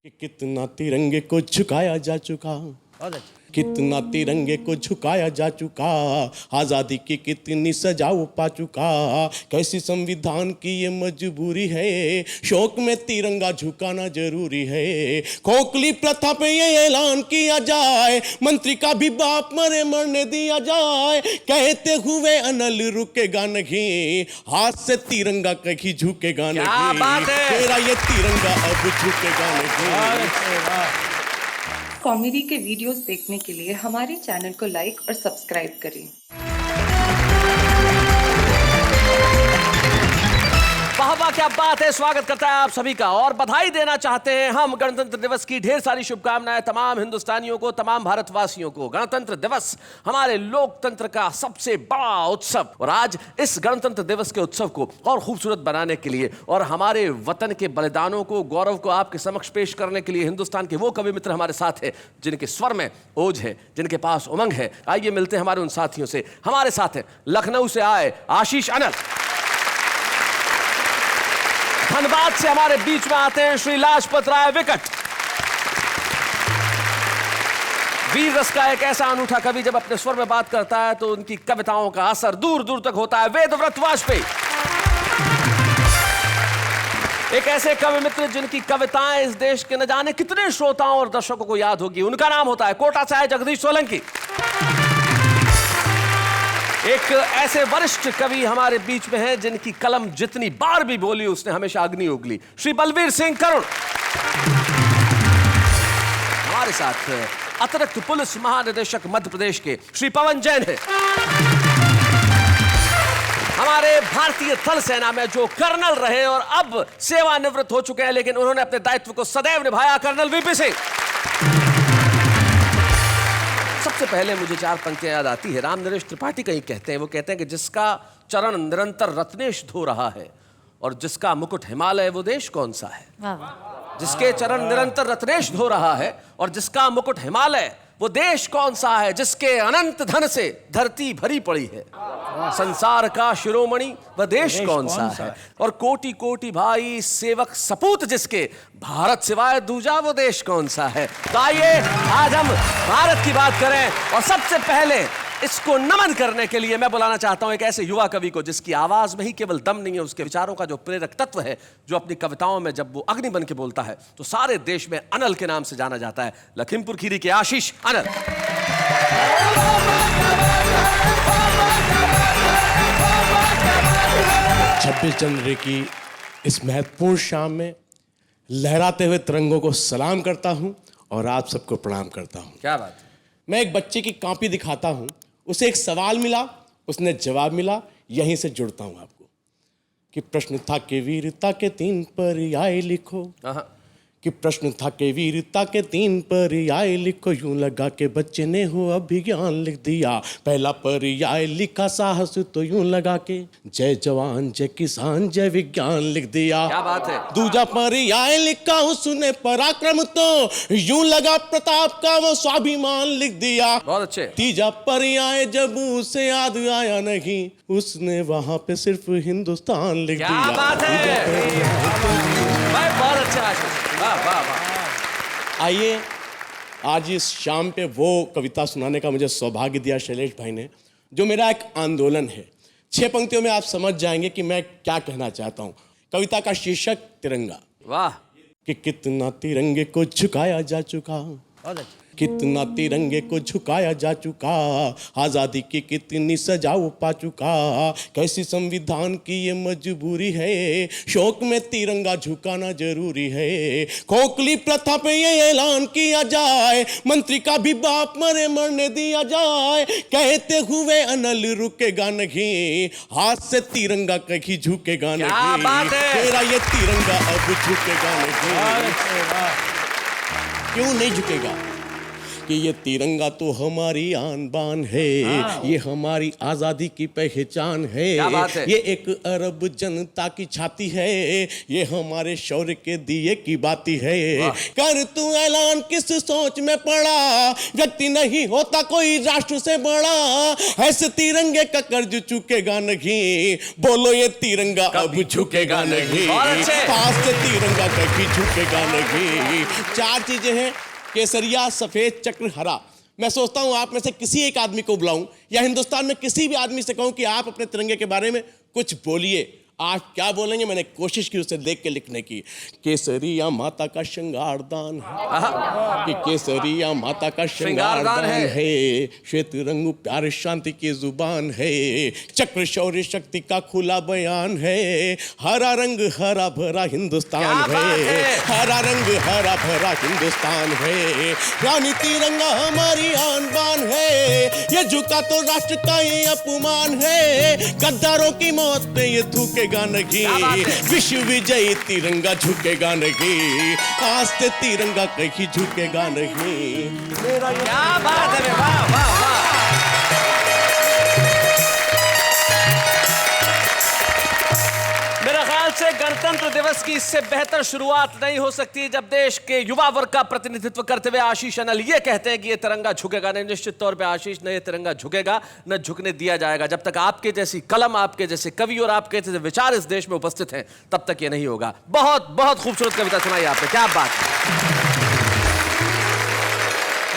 कि कितना तिरंगे को झुकाया जा चुका, कितना तिरंगे को झुकाया जा चुका, आज़ादी की कितनी सजा वो पा चुका, कैसी संविधान की ये मजबूरी है, शौक में तिरंगा झुकाना जरूरी है। खोखली प्रथा पे ये ऐलान किया जाए, मंत्री का भी बाप मरे मरने दिया जाए, कहते हुए अनल रुकेगा नहीं, हाथ से तिरंगा कहीं झुकेगा नहीं, तेरा ये तिरंगा अब झुकेगा नहीं। कॉमेडी के वीडियोस देखने के लिए हमारे चैनल को लाइक और सब्सक्राइब करें। वाह वाह, क्या बात है। स्वागत करता है आप सभी का और बधाई देना चाहते हैं हम गणतंत्र दिवस की ढेर सारी शुभकामनाएं तमाम हिंदुस्तानियों को, तमाम भारतवासियों को। गणतंत्र दिवस हमारे लोकतंत्र का सबसे बड़ा उत्सव, और आज इस गणतंत्र दिवस के उत्सव को और खूबसूरत बनाने के लिए और हमारे वतन के बलिदानों को, गौरव को आपके समक्ष पेश करने के लिए हिंदुस्तान के वो कवि मित्र हमारे साथ हैं जिनके स्वर में ओज है, जिनके पास उमंग है। आइए मिलते हैं हमारे उन साथियों से। हमारे साथ हैं लखनऊ से आए आशीष अनल, धनबाद से हमारे बीच में आते हैं श्री लाजपत राय विकट, वीर रस का एक ऐसा अनूठा कवि जब अपने स्वर में बात करता है तो उनकी कविताओं का असर दूर दूर तक होता है, वेदव्रत वाजपेयी। एक ऐसे कवि मित्र जिनकी कविताएं इस देश के न जाने कितने श्रोताओं और दर्शकों को याद होगी, उनका नाम होता है कोटा से आए जगदीश सोलंकी। एक ऐसे वरिष्ठ कवि हमारे बीच में हैं जिनकी कलम जितनी बार भी बोली उसने हमेशा अग्नि उगली, श्री बलवीर सिंह करुण। हमारे साथ अतिरिक्त पुलिस महानिदेशक मध्य प्रदेश के श्री पवन जैन है। हमारे भारतीय थल सेना में जो कर्नल रहे और अब सेवानिवृत्त हो चुके हैं, लेकिन उन्होंने अपने दायित्व को सदैव निभाया, कर्नल वीपी सिंह। सबसे पहले मुझे चार पंक्तियां याद आती है। राम नरेश त्रिपाठी कहीं कहते हैं, वो कहते हैं कि जिसका चरण निरंतर रत्नेश धो रहा है और जिसका मुकुट हिमालय, वो देश कौन सा है। जिसके चरण निरंतर रत्नेश धो रहा है और जिसका मुकुट हिमालय, वो देश कौन सा है। जिसके अनंत धन से धरती भरी पड़ी है, संसार का शिरोमणि वह देश कौन सा है। और कोटि कोटि भाई सेवक सपूत जिसके, भारत सिवाय दूजा वो देश कौन सा है। तो आइए आज हम भारत की बात करें और सबसे पहले इसको नमन करने के लिए मैं बुलाना चाहता हूं एक ऐसे युवा कवि को जिसकी आवाज में ही केवल दम नहीं है, उसके विचारों का जो प्रेरक तत्व है, जो अपनी कविताओं में जब वो अग्नि बन के बोलता है तो सारे देश में अनल के नाम से जाना जाता है। लखीमपुर खीरी के आशीष अनल। 26 जनवरी की इस महत्वपूर्ण शाम में लहराते हुए तिरंगों को सलाम करता हूं और आप सबको प्रणाम करता हूं। क्या बात है। मैं एक बच्चे की कॉपी दिखाता हूं, उसे एक सवाल मिला, उसने जवाब मिला, यहीं से जुड़ता हूं आपको कि प्रश्न था कि वीरता के 3 पर्याय लिखो, कि प्रश्न था कि वीरता के 3 पर्याय लिखो, यूं लगा के बच्चे ने हो अभिज्ञान लिख दिया। पहला पर्याय लिखा साहस, तो यूं लगा के जय जवान जय किसान जय विज्ञान लिख दिया। क्या बात है। दूजा पर्याय लिखा उसने पराक्रम, तो यूं लगा प्रताप का वो स्वाभिमान लिख दिया। बहुत अच्छे। तीजा पर्याय जब उसे याद आया नहीं, उसने वहां पे सिर्फ हिंदुस्तान लिख दिया। क्या बात है। बहुत अच्छा। वाह वाह वाह। आइए आज इस शाम पे वो कविता सुनाने का मुझे सौभाग्य दिया शैलेश भाई ने, जो मेरा एक आंदोलन है। 6 पंक्तियों में आप समझ जाएंगे कि मैं क्या कहना चाहता हूं। कविता का शीर्षक तिरंगा। वाह। कि कितना तिरंगे को झुकाया जा चुका, कितना तिरंगे को झुकाया जा चुका, आज़ादी की कितनी सजा वो पा चुका, कैसी संविधान की ये मजबूरी है, शौक में तिरंगा झुकाना जरूरी है। खोखली प्रथा पे ये ऐलान किया जाए, मंत्री का भी बाप मरे मरने दिया जाए, कहते हुए अनल रुकेगा नहीं, हाथ से तिरंगा कहीं झुकेगा नहीं, तेरा ये तिरंगा अब झुकेगा नहीं। क्यों नहीं झुकेगा। कि ये तिरंगा तो हमारी आन बान है, ये हमारी आजादी की पहचान है, क्या बात है? ये एक अरब जनता की छाती है, ये हमारे शौर्य के दिए की बाती है। कर तू ऐलान किस सोच में पड़ा, व्यक्ति नहीं होता कोई राष्ट्र से बड़ा, ऐसे तिरंगे का कर्ज चुकेगा नहीं, बोलो ये तिरंगा अब झुकेगा नहीं, पास से तिरंगा कभी झुकेगा नहीं। 4 चीजें हैं, केसरिया, सफेद, चक्र, हरा। मैं सोचता हूं आप में से किसी एक आदमी को बुलाऊं या हिंदुस्तान में किसी भी आदमी से कहूं कि आप अपने तिरंगे के बारे में कुछ बोलिए। आप क्या बोलेंगे? मैंने कोशिश की उसे देख के लिखने की। केसरिया माता का श्रृंगारदान है, कि केसरिया माता का श्रृंगारदान है, श्वेत रंग प्यार शांति की जुबान है, चक्र शौर्य शक्ति का खुला बयान है, हरा रंग हरा भरा हिंदुस्तान है, हरा रंग हरा भरा हिंदुस्तान है, रानी तिरंगा हमारी आन बान है, ये झुका तो राष्ट्र का ये अपमान है, गद्दारों की मौत पे ये थूके नहीं, विश्व विजयी तिरंगा झुकेगा नहीं, आज से तिरंगा कहीं झुकेगा नहीं। क्या बात है, वाह वाह वाह। मेरा ख्याल से गणतंत्र दिवस की इससे बेहतर शुरुआत नहीं हो सकती जब देश के युवा वर्ग का प्रतिनिधित्व करते हुए आशीष अनल ये कहते हैं कि ये तिरंगा झुकेगा नहीं। निश्चित तौर पे आशीष, न ये तिरंगा झुकेगा न झुकने दिया जाएगा। जब तक आपके जैसी कलम, आपके जैसे कवि और आपके जैसे विचार इस देश में उपस्थित हैं, तब तक ये नहीं होगा। बहुत बहुत खूबसूरत कविता सुनाई आपने, क्या बात है।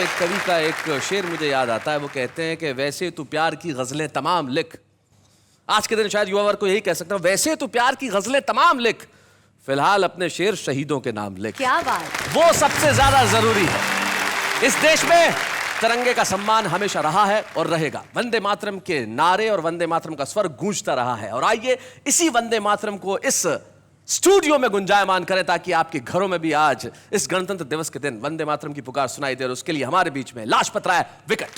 एक कवि का एक शेर मुझे याद आता है, वो कहते हैं कि वैसे तू प्यार की गजलें तमाम लिख। आज के दिन शायद युवा वर्ग को यही कह सकता हूं, वैसे तू प्यार की गजलें तमाम लिख, फिलहाल अपने शेर शहीदों के नाम लिख। क्या बात, वो सबसे ज्यादा जरूरी है। इस देश में तिरंगे का सम्मान हमेशा रहा है और रहेगा। वंदे मातरम के नारे और वंदे मातरम का स्वर गूंजता रहा है, और आइए इसी वंदे मातरम को इस स्टूडियो में गुंजायमान करें ताकि आपके घरों में भी आज इस गणतंत्र दिवस के दिन वंदे मातरम की पुकार सुनाई दे। और उसके लिए हमारे बीच में लाजपत राय विकट।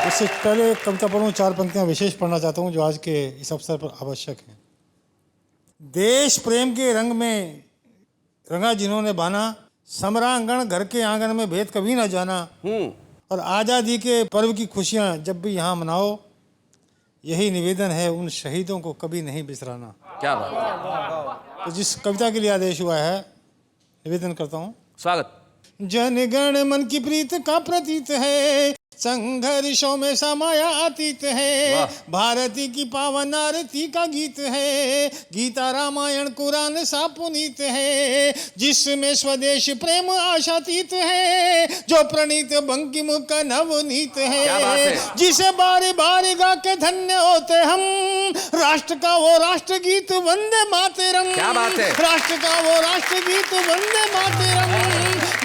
इससे पहले कविता पढ़ूं, 4 पंक्तियां विशेष पढ़ना चाहता हूं जो आज के इस अवसर पर आवश्यक हैं। देश प्रेम के रंग में रंगा जिन्होंने बाना, समरांगण घर के आंगन में भेद कभी ना जाना, और आज़ादी के पर्व की खुशियां जब भी यहाँ मनाओ, यही निवेदन है उन शहीदों को कभी नहीं बिसराना। क्या बात। तो जिस कविता के लिए आदेश हुआ है, निवेदन करता हूँ। स्वागत। जनगण मन की प्रीत का प्रतीत है, संघर्षों में समाया अतीत है, भारती की पावन आरती का गीत है, गीता रामायण कुरान सा पुनीत है, जिसमें स्वदेश प्रेम आशातीत है, जो प्रणीत बंकिम का नवनीत है, जिसे बारी बारी गा के धन्य होते हम, राष्ट्र का वो राष्ट्र गीत वंदे मातरम। क्या बात है। राष्ट्र का वो राष्ट्र गीत वंदे मातरम,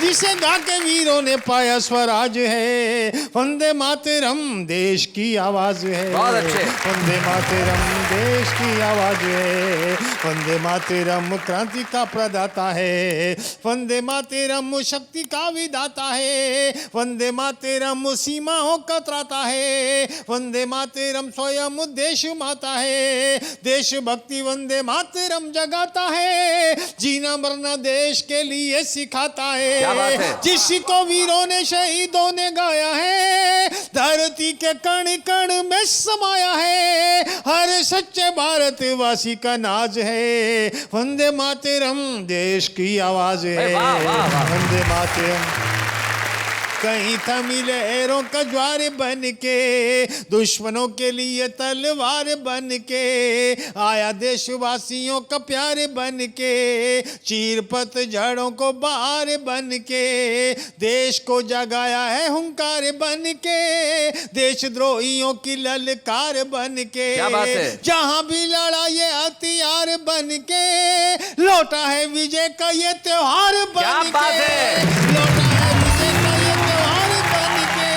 जिसे गा के वीरों ने पाया स्वराज है, वंदे मातरम देश की आवाज है। बहुत अच्छे। वंदे मातरम देश की आवाज है, वंदे मातरम क्रांति का प्रदाता है, वंदे मातरम शक्ति का विदाता है, वंदे मातरम सीमाओं का त्राता है, वंदे मातरम स्वयं देश माता है, देशभक्ति वंदे मातरम जगाता है, जीना मरना देश के लिए सिखाता है, जिसको वीरों ने शहीदों ने गाया है, धरती के कण कण में समाया है, हर सच्चे भारतवासी का नाज है, वंदे मातरम देश की आवाज है। वंदे मातरम कहीं थमी लहरों का ज्वार बन के, दुश्मनों के लिए तलवार बन के, आया देशवासियों का प्यार बन के, चीर पतझड़ों को बहार बन के, देश को जगाया है हुंकार बन के, देशद्रोहियों की ललकार बन के, जहां भी लड़ा ये हथियार बन के, लौटा है विजय का ये त्योहार बन के, लौटा है विजय का ये त्योहार बन के,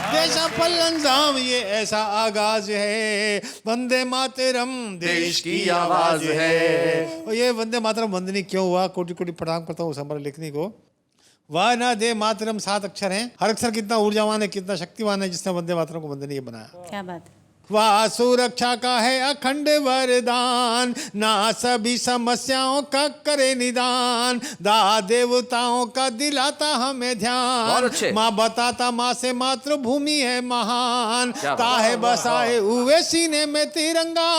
देशा पल्लंजाम ये ऐसा आगाज है, वंदे मातरम देश की आवाज है। और ये वंदे मातरम वंदनी क्यों हुआ? कोटि कोटि प्रणाम करता हूँ उस हमारे लिखने को। वाह ना दे मातरम 7 अक्षर हैं, हर अक्षर कितना ऊर्जावान है, कितना शक्तिवान है, जिसने वंदे मातरम को वंदनीय बनाया। क्या बात है। वह सुरक्षा का है अखंड वरदान, ना सभी समस्याओं का करे निदान, दा देवताओं का दिलाता हमें बहुत ध्यान, अच्छे। माँ बताता माँ से मातृभूमि है महान, क्या बात। ताहे बसाए हुए सीने में तिरंगा,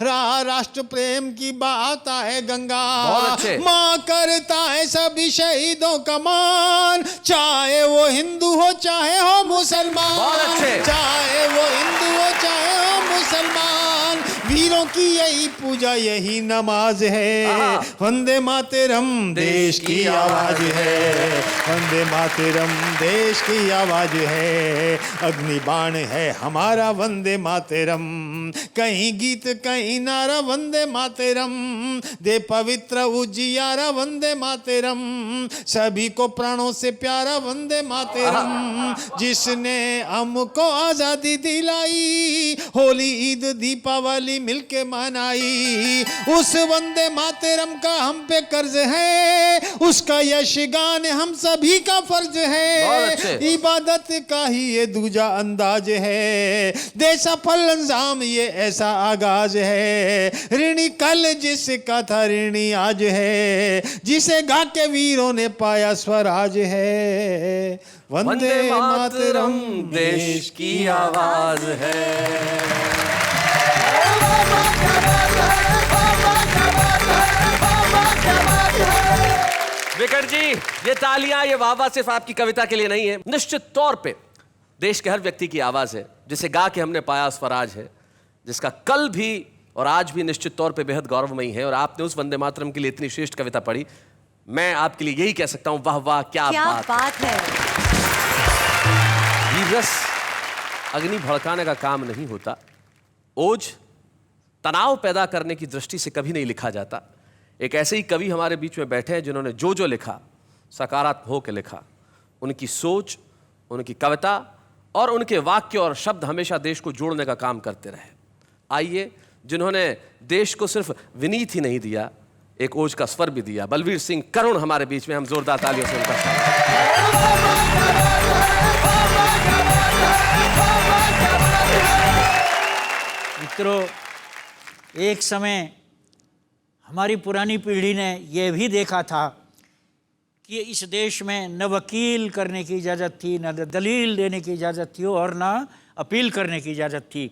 राष्ट्र प्रेम की बात है गंगा, बहुत अच्छे। माँ करता है सभी शहीदों का मान, चाहे वो हिंदू हो चाहे हो मुसलमान, बहुत अच्छे। चाहे वो हिंदू हो चाहे हो मुसलमान, वीरों की यही पूजा यही नमाज है, वंदे मातरम देश की आवाज है, वंदे मातरम देश की आवाज है, अग्निबाण है हमारा वंदे मातरम, कहीं गीत कहीं नारा वंदे मातरम, दे पवित्र उजियारा वंदे मातरम, सभी को प्राणों से प्यारा वंदे मातरम, जिसने हमको आजादी दिलाई, होली ईद दीपावली मिलके मनाई, उस वंदे मातरम का हम पे कर्ज है, उसका यश गान हम सभी का फर्ज है, इबादत का ही ये दूजा अंदाज है, दे सफल अंजाम ये ऐसा आगाज है, ऋणी कल जिसका था ऋणी आज है, जिसे गा के वीरों ने पाया स्वराज है, वंदे मातरम देश की आवाज है। विकट जी, ये तालियां, ये वाह सिर्फ आपकी कविता के लिए नहीं है, निश्चित तौर पे देश के हर व्यक्ति की आवाज है, जिसे गा के हमने पाया स्वराज है, जिसका कल भी और आज भी निश्चित तौर पे बेहद गौरवमयी है। और आपने उस वंदे मातरम के लिए इतनी श्रेष्ठ कविता पढ़ी, मैं आपके लिए यही कह सकता हूं, वाह वाह क्या बात है। ये रस अग्नि भड़काने का काम नहीं होता, ओज तनाव पैदा करने की दृष्टि से कभी नहीं लिखा जाता। एक ऐसे ही कवि हमारे बीच में बैठे हैं जिन्होंने जो लिखा सकारात्मक होकर लिखा, उनकी सोच, उनकी कविता और उनके वाक्य और शब्द हमेशा देश को जोड़ने का काम करते रहे। आइए, जिन्होंने देश को सिर्फ विनीत ही नहीं दिया, एक ओज का स्वर भी दिया, बलवीर सिंह करुण हमारे बीच में, हम जोरदार तालियों से उनका मित्रों, एक समय हमारी पुरानी पीढ़ी ने यह भी देखा था कि इस देश में न वकील करने की इजाज़त थी, न दलील देने की इजाज़त थी और न अपील करने की इजाज़त थी।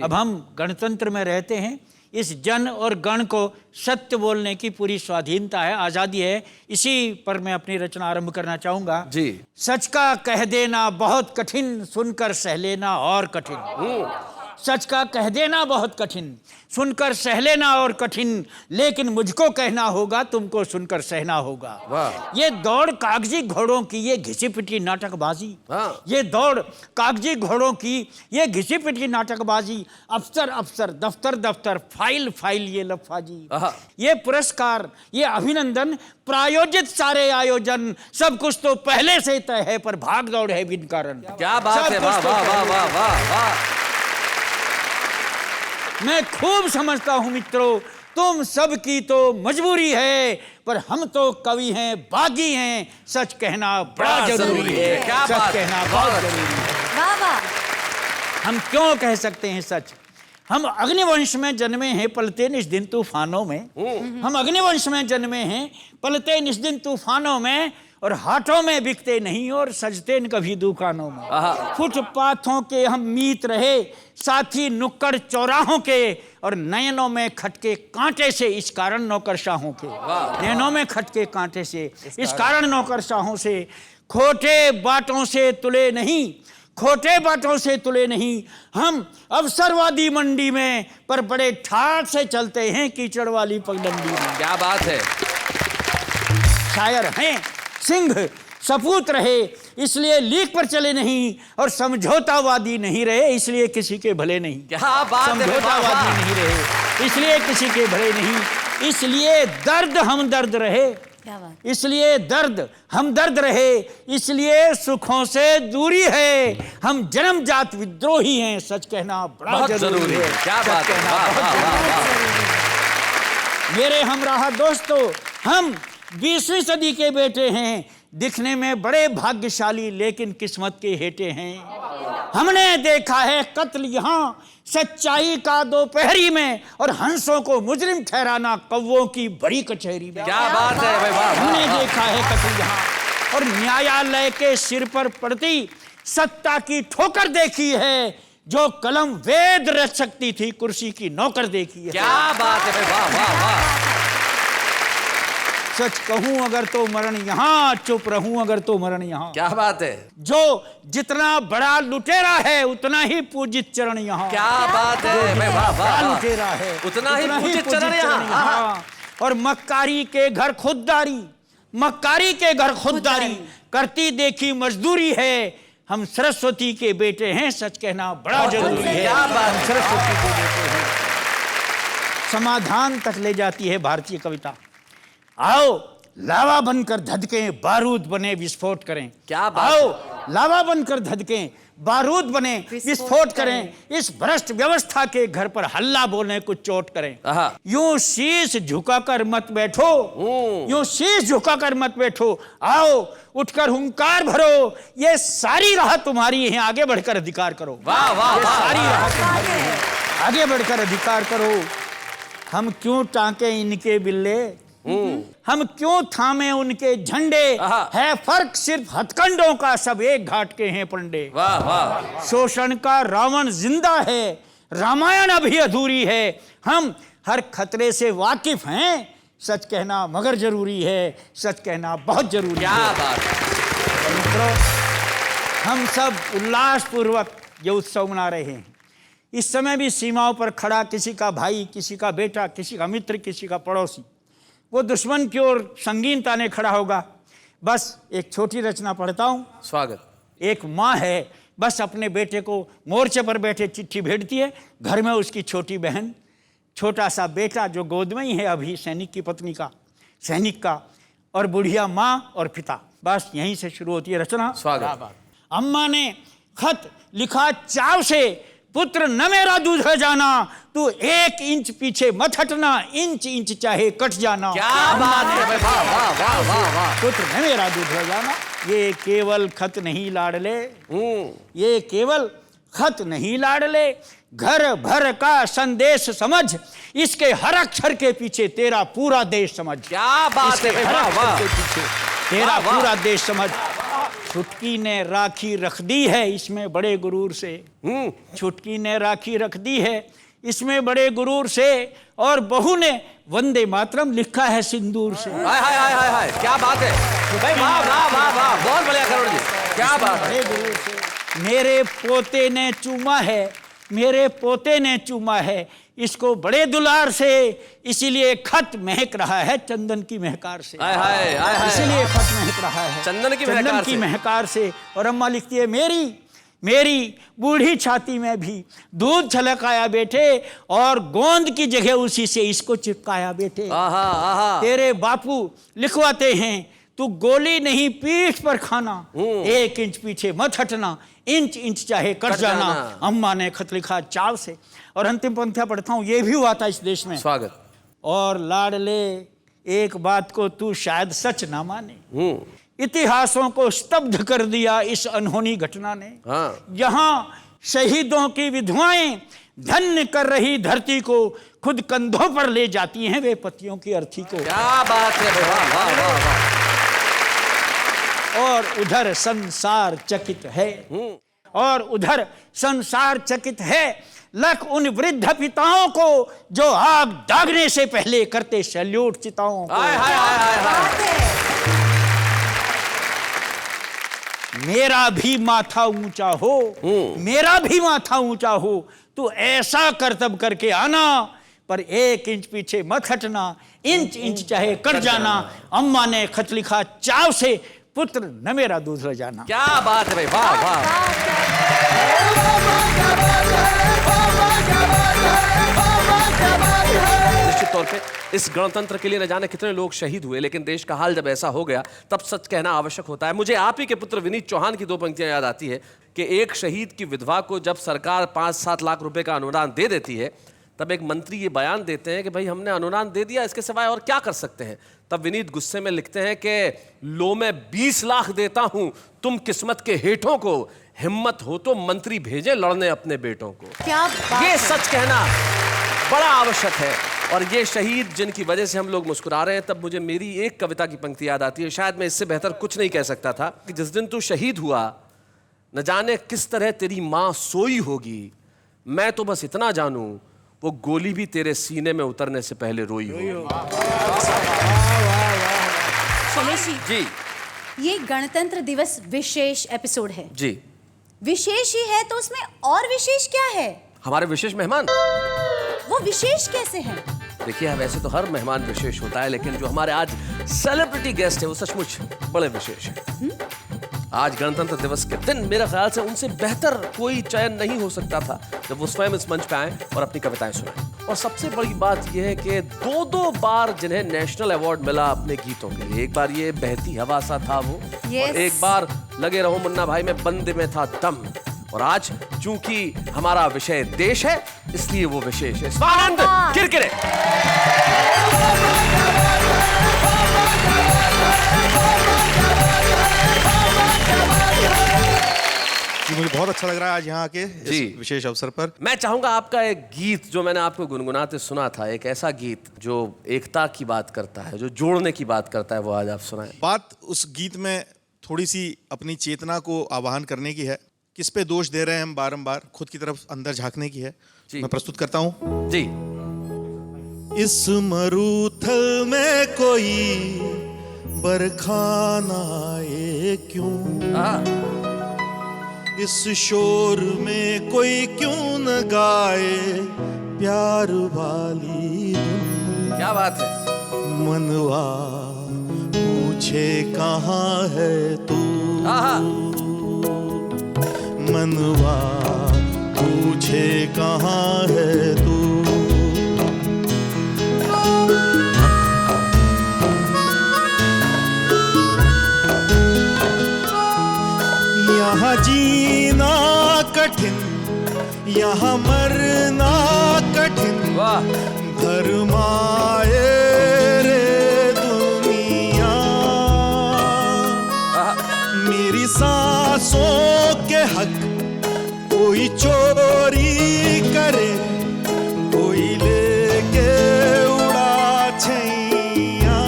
अब हम गणतंत्र में रहते हैं, इस जन और गण को सत्य बोलने की पूरी स्वाधीनता है, आज़ादी है। इसी पर मैं अपनी रचना आरंभ करना चाहूँगा जी। सच का कह देना बहुत कठिन, सुनकर सह लेना और कठिन। सच का कह देना बहुत कठिन, सुनकर सह लेना और कठिन, लेकिन मुझको कहना होगा, तुमको सुनकर सहना होगा। ये दौड़ कागजी घोड़ों की, ये घिसी पिटी नाटकबाजी, ये दौड़ कागजी घोड़ों की, ये घिसी पिटी नाटकबाजी, अफसर अफसर, दफ्तर दफ्तर, फाइल फाइल, ये लफाजी, ये पुरस्कार, ये अभिनंदन, प्रायोजित सारे आयोजन, सब कुछ तो पहले से तय है, पर भाग दौड़ है बिन कारण। क्या बात है, वाह वाह वाह वाह वाह वाह। मैं खूब समझता हूं मित्रों, तुम सब की तो मजबूरी है, पर हम तो कवि हैं, बागी हैं, सच कहना बड़ा जरूरी है। क्या सच कहना बहुत जरूरी है। वाह वाह। हम क्यों कह सकते हैं सच? हम अग्निवंश में जन्मे हैं, पलते निज दिन तूफानों में। हम अग्निवंश में जन्मे हैं, पलते निज दिन तूफानों में, और हाथों में बिकते नहीं और सजते न कभी दुकानों में। फुटपाथों के हम मीत रहे, साथी नुक्कड़ चौराहों के, और नयनों में खटके कांटे से, इस कारण नौकरशाहों के। नयनों में खटके कांटे से, इस कारण नौकरशाहों से। खोटे बातों से तुले नहीं, खोटे बातों से तुले नहीं, हम अवसरवादी मंडी में, पर बड़े ठाठ से चलते हैं कीचड़ वाली पगडंडी में। क्या बात है। शायर हैं, सिंह सपूत रहे, इसलिए लीक पर चले नहीं, और समझौतावादी नहीं रहे, इसलिए किसी के भले नहीं। क्या बात है। समझौतावादी नहीं रहे, इसलिए किसी के भले नहीं, इसलिए दर्द हम दर्द रहे, इसलिए दर्द हम दर्द रहे, इसलिए सुखों से दूरी है, हम जन्मजात विद्रोही हैं, सच कहना बड़ा जरूरी है। क्या बात है। मेरे हमराह दोस्तों, हम 20वीं सदी के बेटे हैं, दिखने में बड़े भाग्यशाली, लेकिन किस्मत के हेटे हैं। हमने देखा है कत्ल यहाँ सच्चाई का दोपहरी में और हंसों को मुजरिम ठहराना कौवों की बड़ी कचहरी में। क्या बात है भाई, वाह, वाह, हमने वाह। देखा है कत्ल यहाँ और न्यायालय के सिर पर पड़ती सत्ता की ठोकर देखी है। जो कलम वेद रच सकती थी कुर्सी की नौकर देखी है। क्या बात है भाई, वाह वाह वाह। सच कहूं अगर तो मरण यहाँ, चुप रहूं अगर तो मरण यहाँ। क्या बात है, जो जितना बड़ा लुटेरा है उतना ही पूजित चरण यहाँ। क्या बात है भाई, वाह वाह बड़ा वाह। लुटेरा है उतना ही पूजित चरण यहाँ। और मक्कारी के घर खुददारी, मक्कारी के घर खुददारी करती देखी मजदूरी है। हम सरस्वती के बेटे हैं, सच कहना बड़ा जरूरी है। क्या बात, हम सरस्वती के बेटे हैं। समाधान तक ले जाती है भारतीय कविता। आओ लावा बनकर धधकें, बारूद बने विस्फोट करें। क्या बात, आओ लावा बनकर धधकें, बारूद बने विस्फोट करें। इस भ्रष्ट व्यवस्था के घर पर हल्ला बोलने को चोट करें। यूं शीश झुकाकर मत बैठो, यूं शीश झुकाकर मत बैठो। आओ उठकर हुंकार भरो, ये सारी राह तुम्हारी है, आगे बढ़कर अधिकार करो। वाह वाह ये वाह, सारी वाह। राह तुम्हारी है, आगे बढ़कर अधिकार करो। हम क्यों टांके इनके बिल्ले, हम क्यों थामे उनके झंडे। है फर्क सिर्फ हथकंडों का, सब एक घाट के हैं पंडे। वाह वाह। शोषण का रावण जिंदा है, रामायण अभी अधूरी है। हम हर खतरे से वाकिफ हैं, सच कहना मगर जरूरी है, सच कहना बहुत जरूरी क्या है। बात है। मित्रों, हम सब उल्लासपूर्वक ये उत्सव मना रहे हैं। इस समय भी सीमाओं पर खड़ा किसी का भाई, किसी का बेटा, किसी का मित्र, किसी का पड़ोसी वो दुश्मन की ओर संगीन ताने खड़ा होगा। बस एक छोटी रचना पढ़ता हूँ। स्वागत। एक माँ है, बस अपने बेटे को मोर्चे पर बैठे चिट्ठी भेजती है। घर में उसकी छोटी बहन, छोटा सा बेटा जो गोद में ही है अभी, सैनिक की पत्नी का, सैनिक का, और बुढ़िया माँ और पिता। बस यहीं से शुरू होती है रचना। स्वागत। अम्मा ने खत लिखा चाव से, पुत्र न मेरा दूध है जाना, तू 1 इंच पीछे मत हटना, इंच इंच चाहे कट जाना। क्या बात है भाई, वाह वाह वाह वाह वाह। पुत्र न मेरा दूध है जाना। ये केवल खत नहीं लाडले, ये केवल खत नहीं लाडले, घर भर का संदेश समझ, इसके हर अक्षर के पीछे तेरा पूरा देश समझ। क्या बात है भाई, वाह वाह। तेरा वाह, वाह। पूरा देश समझ। छुटकी ने राखी रख दी है इसमें बड़े गुरूर से, छुटकी ने राखी रख दी है इसमें बड़े गुरूर से, और बहू ने वंदे मातरम लिखा है सिंदूर से। हाय हाय हाय हाय हाय, क्या बात है भाई, वाह वाह वाह वाह, बहुत बढ़िया करोड़ जी, क्या बात है। बड़े गुरूर से मेरे पोते ने चूमा है, मेरे पोते ने चूमा है इसको बड़े दुलार से, इसीलिए खत महक रहा है चंदन की महकार से। हाय हाय हाय हाय, इसीलिए खत महक रहा है चंदन की महकार से। और अम्मा लिखती है, मेरी बूढ़ी छाती में भी दूध छलक आया बेटे, और गोंद की जगह उसी से इसको चिपकाया बेटे। आहा आहा। तेरे बापू लिखवाते हैं, तू गोली नहीं पीठ पर खाना, 1 इंच पीछे मत हटना, इंच इंच चाहे कट जाना। अम्मा ने खत लिखा चाव से। और अंतिम पंक्तियां पढ़ता हूं, ये भी हुआ था इस देश में। स्वागत। और लाडले एक बात को तू शायद सच ना माने, इतिहासों को स्तब्ध कर दिया इस अनहोनी घटना ने। यहाँ शहीदों की विधवाएं धन्य कर रही धरती को, खुद कंधों पर ले जाती हैं वे पतियों की अर्थी को। क्या बात है, वाह वाह वाह वाह। और उधर संसार चकित है, और उधर संसार चकित है, लख उन वृद्ध पिताओं को जो आग दागने से पहले करते सैल्यूट चिताओं को। हाय हाय हाय हाय। मेरा भी माथा ऊंचा हो, मेरा भी माथा ऊंचा हो, तू ऐसा करतब करके आना, पर 1 इंच पीछे मत हटना, इंच इंच चाहे कट जाना। अम्मा ने खत लिखा चाव से, पुत्र न मेरा दूध ले जाना। क्या बात है भाई, वाह वाह। निश्चित तौर पे इस गणतंत्र के लिए न जाने कितने लोग शहीद हुए, लेकिन देश का हाल जब ऐसा हो गया तब सच कहना आवश्यक होता है। मुझे आप ही के पुत्र विनीत चौहान की 2 पंक्तियां याद आती है कि एक शहीद की विधवा को जब सरकार 5-7 लाख रुपए का अनुदान दे देती है, तब एक मंत्री ये बयान देते हैं कि भाई हमने अनुदान दे दिया, इसके सिवाय और क्या कर सकते हैं। तब विनीत गुस्से में लिखते हैं कि लो मैं 20 लाख देता हूं तुम किस्मत के हेठों को, हिम्मत हो तो मंत्री भेजें लड़ने अपने बेटों को। क्या बात ये है। सच कहना बड़ा आवश्यक है। और ये शहीद जिनकी वजह से हम लोग मुस्कुरा रहे हैं, तब मुझे मेरी एक कविता की पंक्ति याद आती है। शायद मैं इससे बेहतर कुछ नहीं कह सकता था कि जिस दिन तू शहीद हुआ न जाने किस तरह तेरी माँ सोई होगी, मैं तो बस इतना जानूं वो गोली भी तेरे सीने में उतरने से पहले रोई होगी। शैलेश जी, जी ये गणतंत्र दिवस विशेष एपिसोड है। जी, विशेष ही है तो उसमें और विशेष क्या है? हमारे विशेष मेहमान। वो विशेष कैसे हैं? देखिए, वैसे तो हर मेहमान विशेष होता है, लेकिन जो हमारे आज सेलिब्रिटी गेस्ट है वो सचमुच बड़े विशेष हैं। आज गणतंत्र दिवस के दिन मेरे ख्याल से उनसे बेहतर कोई चयन नहीं हो सकता था जब वो स्वयं इस मंच पे आए और अपनी कविताएं सुनाएं। और सबसे बड़ी बात यह है कि दो बार जिन्हें नेशनल अवार्ड मिला अपने गीतों के लिए। एक बार ये बहती हवा सा था वो, और एक बार लगे रहो मुन्ना भाई में बंदे में था दम। और आज चूंकि हमारा विषय देश है, इसलिए वो विशेष है। स्वानंद किरकिरे। जी, मुझे बहुत अच्छा लग रहा है आज यहाँ के जी। इस विशेष अवसर पर। मैं चाहूंगा आपका एक गीत जो मैंने आपको गुनगुनाते सुना था, एक ऐसा गीत जो एकता की बात करता है, जो जोड़ने की बात करता है, वो आज आप सुनाएं। बात उस गीत में थोड़ी सी अपनी चेतना को आवाहन करने की है। किस पे दोष दे रहे हैं हम बारंबार, खुद की तरफ अंदर झांकने की है। जी। मैं प्रस्तुत करता हूँ। जी। इस मरूथल में कोई बरखा ना आए क्यों, इस शोर में कोई क्यों न गाए प्यार वाली धुन। क्या बात है। मनवा पूछे कहाँ है तू, मनवा पूछे कहाँ है तू। यहाँ जीना कठिन, यहाँ मरना कठिन, वाह। धर्माए रे दुनिया। मेरी सांसों के हक कोई चोरी करे, कोई लेके उड़ा छैया।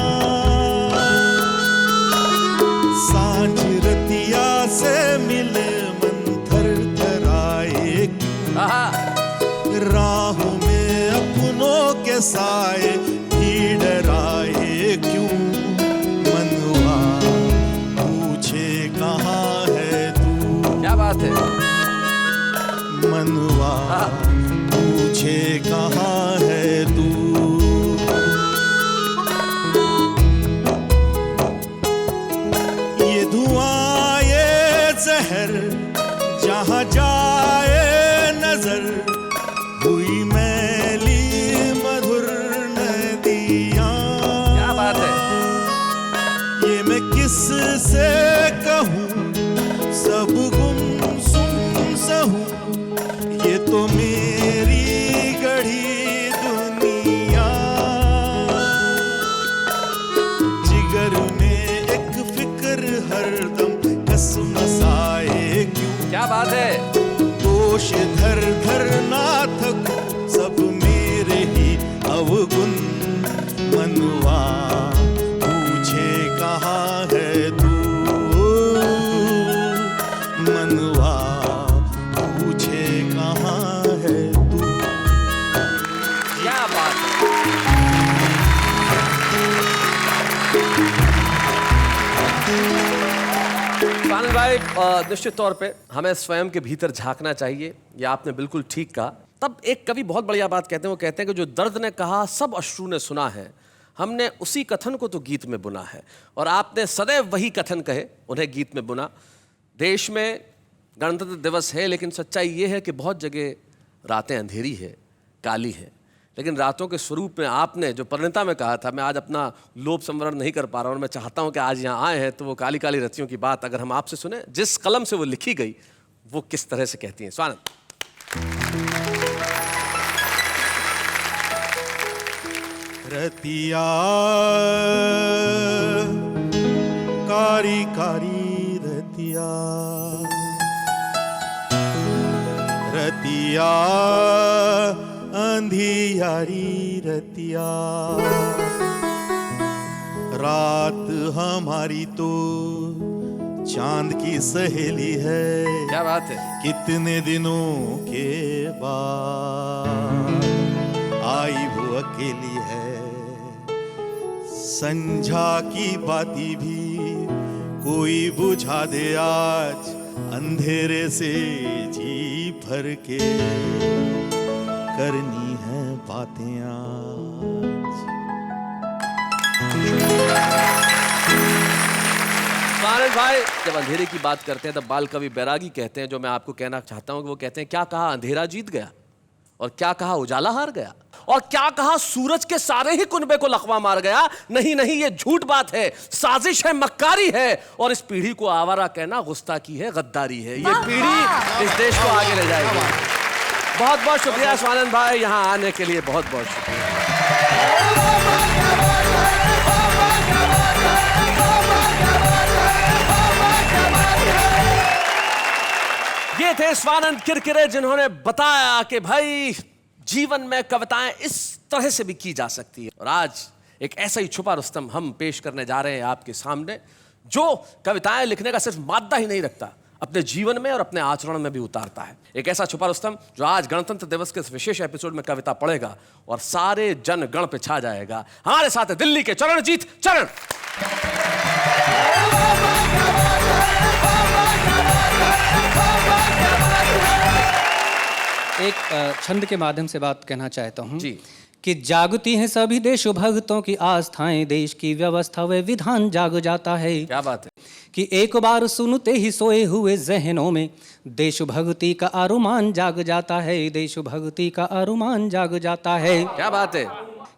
सांझ रतिया से मिले मन थर थराए, राहों में अपनों के साए भी डराए क्यों। मनवा पूछे कहाँ है तू। क्या बात है। मनवा पूछे कहाँ है तू। ये धुआं ये जहर जहाँ जाए नजर, हुई मैली मधुर नदियाँ। क्या बात है। ये मैं किस से कहूँ, सब गुमसुम सहूँ, ये तो मेरी गढ़ी दुनिया। जिगर में एक फिक्र हरदम कसमसाए क्यों। क्या बात है। दोष धर धर ना थकूं, सब मेरे ही अवगुण। मनवा पूछे कहाँ है तू, मनवा पूछे कहाँ है तू। क्या बात है। स्वानंद भाई, निश्चित तौर पे हमें स्वयं के भीतर झांकना चाहिए, ये आपने बिल्कुल ठीक कहा। तब एक कवि बहुत बढ़िया बात कहते हैं, वो कहते हैं कि जो दर्द ने कहा सब अश्रु ने सुना है, हमने उसी कथन को तो गीत में बुना है। और आपने सदैव वही कथन कहे, उन्हें गीत में बुना। देश में गणतंत्र दिवस है, लेकिन सच्चाई ये है कि बहुत जगह रातें अंधेरी है, काली है, लेकिन रातों के स्वरूप में आपने जो परिणता में कहा था, मैं आज अपना लोभ संवरण नहीं कर पा रहा हूँ, और मैं चाहता हूँ कि आज यहाँ आए हैं तो वो काली काली रतियों की बात अगर हम आपसे सुने, जिस कलम से वो लिखी गई, वो किस तरह से कहती हैं। स्वानंद। रतिया कारी कारी रतिया, रतिया अंधियारी रतिया, रात हमारी तो चांद की सहेली है। क्या बात है। कितने दिनों के बाद आई वो अकेली है। संझा की बाती भी कोई बुझा दे आज, अंधेरे से जी भर के करनी है बातें आज। स्वानंद भाई, जब अंधेरे की बात करते हैं तब बाल कवि बैरागी कहते हैं, जो मैं आपको कहना चाहता हूं कि वो कहते हैं, क्या कहा अंधेरा जीत गया, और क्या कहा उजाला हार गया, और क्या कहा सूरज के सारे ही कुनबे को लकवा मार गया। नहीं नहीं, ये झूठ बात है, साजिश है, मक्कारी है, और इस पीढ़ी को आवारा कहना गुस्ताखी है, गद्दारी है। ये पीढ़ी इस देश को आगे ले जाएगी। बहुत बहुत शुक्रिया स्वानंद भाई, यहां आने के लिए बहुत बहुत शुक्रिया। ये थे स्वानंद किरकिरे, जिन्होंने बताया कि भाई जीवन में कविताएं इस तरह से भी की जा सकती है। और आज एक ऐसा ही छुपा रुस्तम हम पेश करने जा रहे हैं आपके सामने, जो कविताएं लिखने का सिर्फ मादा ही नहीं रखता, अपने जीवन में और अपने आचरण में भी उतारता है। एक ऐसा छुपा रुस्तम जो आज गणतंत्र दिवस के इस विशेष एपिसोड में कविता पढ़ेगा और सारे जन गण पे छा जाएगा। हमारे साथ है दिल्ली के चरणजीत चरण। एक छंद के माध्यम से बात कहना चाहता हूँ जी। कि जागती हैं सभी देश भक्तों की आस्थाएं, देश की व्यवस्था व विधान जाग जाता है। क्या बात है। कि एक बार सुनते ही सोए हुए जहनों में देशभक्ति का अरुमान जाग जाता है, देशभक्ति का अरुमान जाग जाता है। क्या बात है।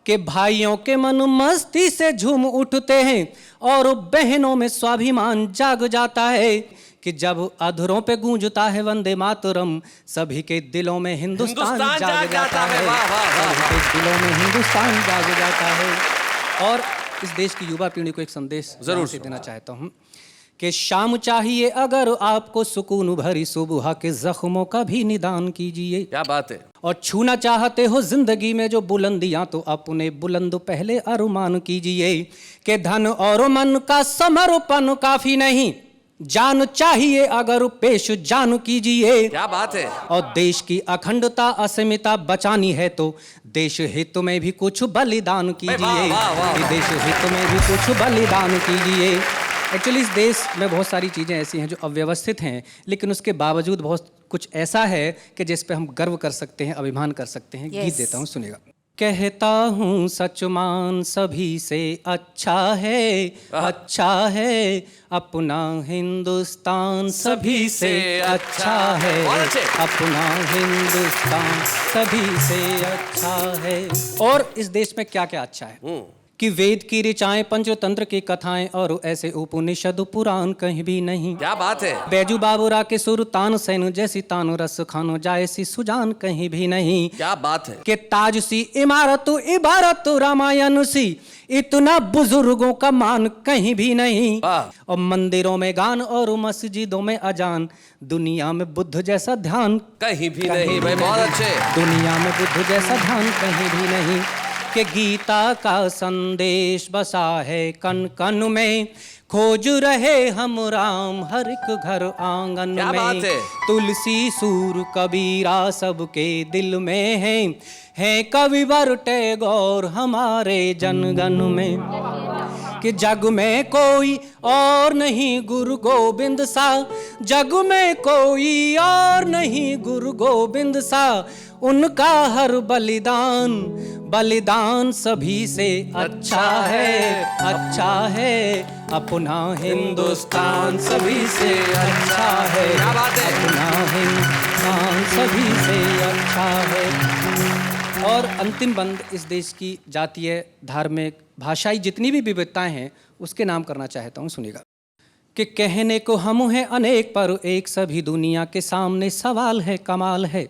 कि भाइयों के मन मस्ती से झूम उठते हैं और बहनों में स्वाभिमान जाग जाता है। कि जब अधरों पे गूंजता है वंदे मातरम, सभी के दिलों में हिंदुस्तान जाग जाता है। सभी के दिलों में हिंदुस्तान जाग जाता है। और इस देश की युवा पीढ़ी को एक संदेश जरूर से देना चाहता हूँ कि शाम चाहिए अगर आपको सुकून भरी सुबह के जख्मों का भी निदान कीजिए। क्या बात है। और छूना चाहते हो जिंदगी में जो बुलंदियां, तो अपने बुलंद पहले अरुमान कीजिए। कि धन और मन का समर्पण काफी नहीं, जान चाहिए अगर पेश जान कीजिए। क्या बात है। और देश की अखंडता अस्मिता बचानी है तो देश हित में भी कुछ बलिदान कीजिए। देश हित में भी कुछ बलिदान कीजिए। एक्चुअली इस देश में बहुत सारी चीज़ें ऐसी हैं जो अव्यवस्थित हैं, लेकिन उसके बावजूद बहुत कुछ ऐसा है कि जिस पे हम गर्व कर सकते हैं, अभिमान कर सकते हैं। गीत देता हूँ, सुनिएगा। कहता हूँ सच मान सभी से अच्छा है, अच्छा है अपना हिंदुस्तान सभी से अच्छा है, अपना हिंदुस्तान सभी से अच्छा है। और इस देश में क्या क्या अच्छा है कि वेद की ऋचाएं, पंचतंत्र की कथाएं और ऐसे उपनिषद पुराण कहीं भी नहीं। क्या बात है। बैजू बाबूरा के सुर तान सैन जैसी तान रस खानो जाए सी सुजान कहीं भी नहीं। क्या बात है। के ताज सी इमारत इबारत रामायण सी इतना बुजुर्गों का मान कहीं भी नहीं। और मंदिरों में गान और मस्जिदों में अजान, दुनिया में बुद्ध जैसा ध्यान कहीं भी नहीं। भाई बहुत अच्छे। दुनिया में बुद्ध जैसा ध्यान कहीं भी नहीं। कि गीता का संदेश बसा है कन कन में, खोज रहे हम राम हर एक घर आंगन क्या में। बात है। तुलसी सूर कबीरा सबके दिल में है कविवर टैगोर हमारे जनगण में। कि जग में कोई और नहीं गुरु गोविंद सा, जग में कोई और नहीं गुरु गोविंद सा, उनका हर बलिदान बलिदान सभी से अच्छा है, अच्छा है अपना हिंदुस्तान सभी से अच्छा है, अपना हिंदुस्तान सभी से अच्छा है। और अंतिम बंद इस देश की जातीय, धार्मिक, भाषाई जितनी भी विविधताएं हैं उसके नाम करना चाहता हूँ, सुनिएगा। कि कहने को हम हैं अनेक पर एक, सभी दुनिया के सामने सवाल है कमाल है।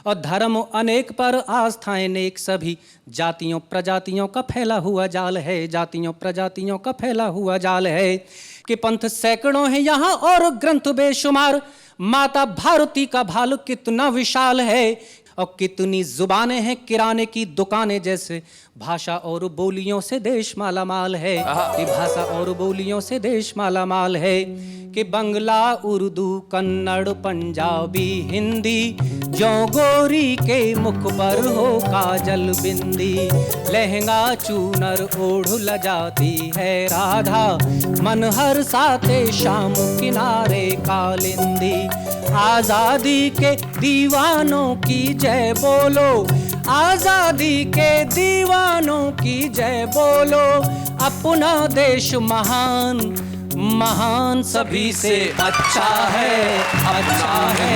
और धर्म अनेक पर आस्थाएं नेक, सभी जातियों प्रजातियों का फैला हुआ जाल है, जातियों प्रजातियों का फैला हुआ जाल है। कि पंथ सैकड़ों हैं यहाँ और ग्रंथ बेशुमार। माता भारती का भाल कितना विशाल है और कितनी जुबानें हैं किराने की दुकानें जैसे। भाषा और बोलियों से देश माला माल है कि भाषा और बोलियों से देश माला माल है कि बंगला, उर्दू, कन्नड़, पंजाबी, हिंदी, जो गोरी के मुख पर हो काजल बिंदी। लहंगा चूनर ओढ़ लजाती है राधा, मन हर साथे शाम किनारे कालिंदी। आजादी के दीवानों की जय बोलो, आजादी के दीवानों की जय बोलो। अपना देश महान महान सभी से अच्छा है, अच्छा है।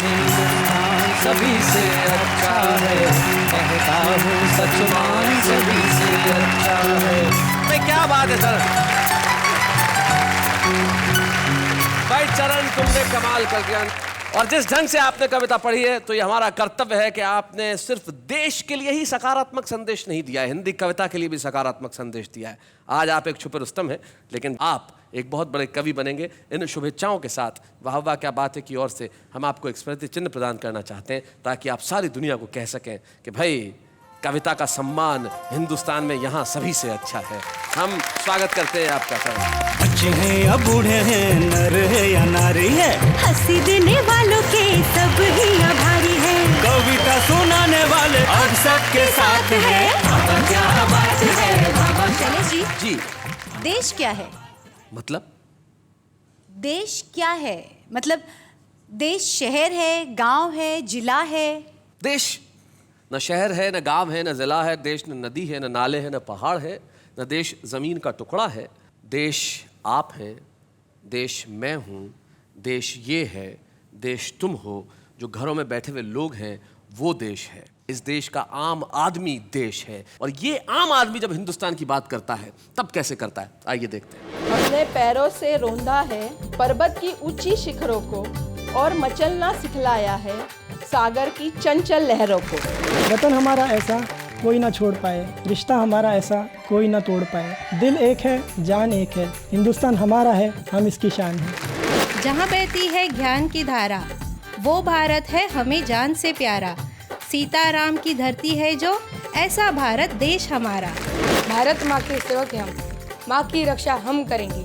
हिंदुस्तान सभी से अच्छा है, कहता हूँ सचमान सभी से अच्छा है। भाई क्या बात है सर, भाई चरण तुमने कमाल कर दिया। और जिस ढंग से आपने कविता पढ़ी है तो ये हमारा कर्तव्य है कि आपने सिर्फ देश के लिए ही सकारात्मक संदेश नहीं दिया है, हिंदी कविता के लिए भी सकारात्मक संदेश दिया है। आज आप एक छुपे रुस्तम हैं, लेकिन आप एक बहुत बड़े कवि बनेंगे। इन शुभेच्छाओं के साथ वाह वाह क्या बात है की ओर से हम आपको एक स्मृति चिन्ह प्रदान करना चाहते हैं, ताकि आप सारी दुनिया को कह सकें कि भाई कविता का सम्मान हिंदुस्तान में यहाँ सभी से अच्छा है। हम स्वागत करते हैं आपका सर। बच्चे हैं या बूढ़े हैं, नर है या नारी है, हंसी देने वालों के सब ही आभारी है। कविता सुनाने वाले अब सबके साथ है। क्या बात है बाबा। चले जी, जी देश क्या है? मतलब देश क्या है मतलब देश शहर है, गांव है, जिला है? देश न शहर है, न गांव है, न जिला है। देश न नदी है, न नाले हैं, न पहाड़ है। न देश ज़मीन का टुकड़ा है। देश आप हैं, देश मैं हूँ, देश ये है, देश तुम हो, जो घरों में बैठे हुए लोग हैं वो देश है। इस देश का आम आदमी देश है। और ये आम आदमी जब हिंदुस्तान की बात करता है तब कैसे करता है, आइए देखते हैं। अपने पैरों से रौंदा है पर्वत की ऊंची शिखरों को, और मचलना सिखलाया है सागर की चंचल लहरों को। वतन हमारा ऐसा कोई ना छोड़ पाए, रिश्ता हमारा ऐसा कोई ना तोड़ पाए। दिल एक है, जान एक है, हिंदुस्तान हमारा है, हम इसकी शान है। जहाँ बहती है ज्ञान की धारा, वो भारत है हमें जान से प्यारा। सीताराम की धरती है जो, ऐसा भारत देश हमारा। भारत माँ के सेवक हैं हम, माँ की रक्षा हम करेंगे।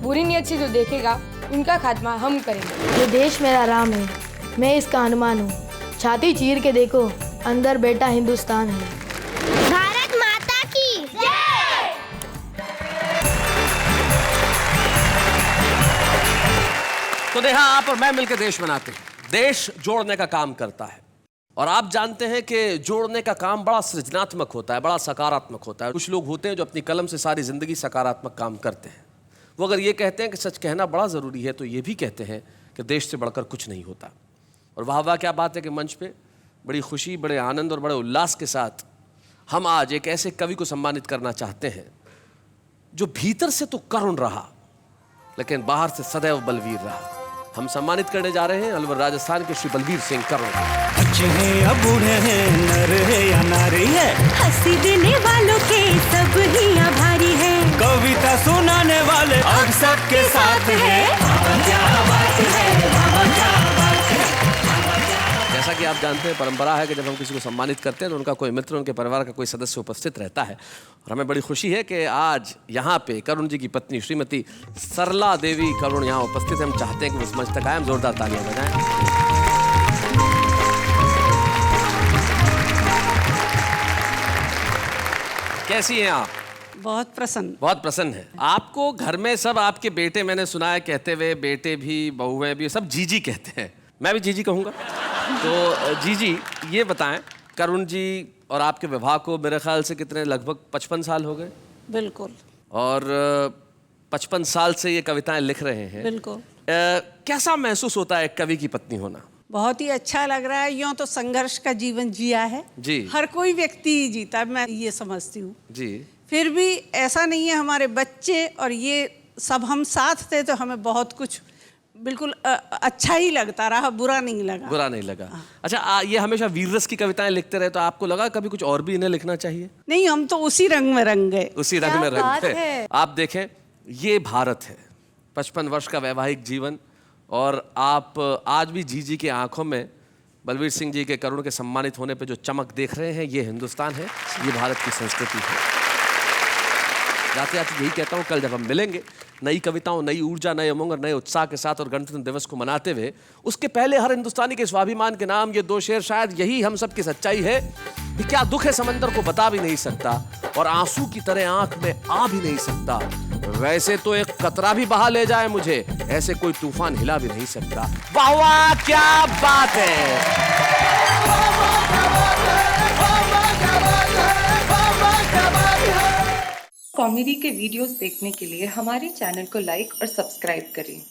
बुरी नीयत से जो देखेगा उनका खात्मा हम करेंगे। ये देश मेरा राम है, मैं इसका हनुमान हूँ। छाती चीर के देखो, अंदर बेटा हिंदुस्तान है। भारत माता की जय। तो नेहा, आप और मैं मिलकर देश बनाते हैं। देश जोड़ने का काम करता है, और आप जानते हैं कि जोड़ने का काम बड़ा सृजनात्मक होता है, बड़ा सकारात्मक होता है। कुछ लोग होते हैं जो अपनी कलम से सारी जिंदगी सकारात्मक काम करते हैं। वो अगर ये कहते हैं कि सच कहना बड़ा ज़रूरी है, तो ये भी कहते हैं कि देश से बढ़कर कुछ नहीं होता। और वाह वाह क्या बात है कि मंच पे बड़ी खुशी, बड़े आनंद और बड़े उल्लास के साथ हम आज एक ऐसे कवि को सम्मानित करना चाहते हैं जो भीतर से तो करुण रहा, लेकिन बाहर से सदैव बलवीर रहा। हम सम्मानित करने जा रहे हैं अलवर राजस्थान के श्री बलबीर सिंह करुण। बच्चे हैं या बूढ़े हैं, नर है या नारी है, हंसी देने वालों के सब ही आभारी है। कविता सुनाने वाले अब सबके साथ है। क्या बात है बाबा, क्या बात है। जैसा कि आप जानते हैं, परंपरा है कि जब हम किसी को सम्मानित करते हैं तो उनका कोई मित्र, उनके परिवार का कोई सदस्य उपस्थित रहता है। और हमें बड़ी खुशी है कि आज यहाँ पे करुण जी की पत्नी श्रीमती सरला देवी करुण यहाँ उपस्थित हैं। हम चाहते हैं कि उस मंच तक आए, हम जोरदार तालियां बजाएं। कैसी हैं आप? बहुत प्रसन्न। बहुत प्रसन्न है। आपको घर में सब आपके बेटे, मैंने सुना है कहते हुए, बेटे भी बहुएं भी सब जीजी कहते हैं। मैं भी जीजी कहूँगा। तो जीजी ये बताएं, करुण जी और आपके विवाह को मेरे ख्याल से कितने, लगभग 55 साल हो गए? बिल्कुल। और 55 साल से ये कविताएं लिख रहे हैं। बिल्कुल। कैसा महसूस होता है एक कवि की पत्नी होना? बहुत ही अच्छा लग रहा है। यूँ तो संघर्ष का जीवन जिया है जी, हर कोई व्यक्ति जीता है, मैं ये समझती हूँ जी। फिर भी ऐसा नहीं है, हमारे बच्चे और ये सब हम साथ थे तो हमें बहुत कुछ बिल्कुल अच्छा ही लगता रहा, बुरा नहीं लगा। बुरा नहीं लगा। अच्छा, ये हमेशा वीर रस की कविताएं लिखते रहे, तो आपको लगा कभी कुछ और भी इन्हें लिखना चाहिए? नहीं, हम तो उसी रंग में रंग गए। उसी रंग में रंग गए। आप देखें, ये भारत है, 55 वर्ष का वैवाहिक जीवन, और आप आज भी जीजी की आंखों में बलवीर सिंह जी के करुण के सम्मानित होने पे जो चमक देख रहे हैं, ये हिंदुस्तान है, ये भारत की संस्कृति है। जाते जाते यही कहता हूँ, कल जब हम मिलेंगे नई कविताओं, नई ऊर्जा, नए उमंग और नए उत्साह के साथ और गणतंत्र दिवस को मनाते हुए, उसके पहले हर हिंदुस्तानी के स्वाभिमान के नाम ये 2 शेर, शायद यही हम सब की सच्चाई है कि क्या दुख है समंदर को बता भी नहीं सकता और आंसू की तरह आंख में आ भी नहीं सकता। वैसे तो एक कतरा भी बहा ले जाए मुझे, ऐसे कोई तूफान हिला भी नहीं सकता। वाह वाह, क्या बात है। कॉमेडी के वीडियोस देखने के लिए हमारे चैनल को लाइक और सब्सक्राइब करें।